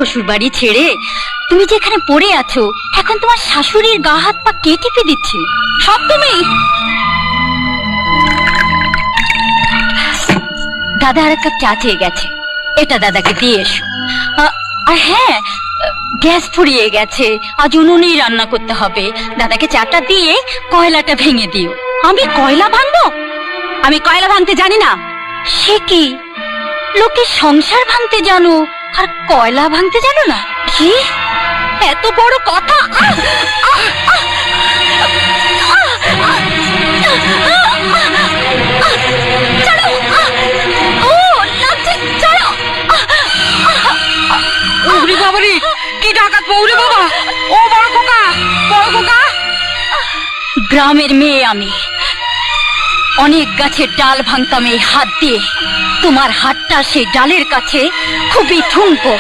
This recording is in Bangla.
শ্বশুর বাড়ি ছেড়ে তুমি যেখানে পড়ে আছো, এখন তোমার শাশুড়ির গা হাত পা কে টিপে দিচ্ছে? সব তুমি। দাদা আর এক কাপ চা চেয়ে গেছে, এটা দাদাকে দিয়ে এসো। আর হ্যাঁ, গ্যাস ফুরিয়ে গেছে, আজ উনুনেই রান্না করতে হবে। দাদাকে চাটা দিয়ে কয়লাটা ভেঙে দিও। আমি কয়লা ভাঙবো? আমি কয়লা ভাঙতে জানি না। সে কি, লোকে সংসার ভাঙতে জানো আর কয়লা ভাঙতে জানো না? কি এত বড় কথা! কি ডাকাত বউরে বাবা! ও বড় খোকা, বড় খোকা! গ্রামের মেয়ে আমি, অনেক গাছের ডাল ভাঙতাম এই হাত দিয়ে। তোমার হাতটা সেই ডালের কাছে খুবই ঠুনকো।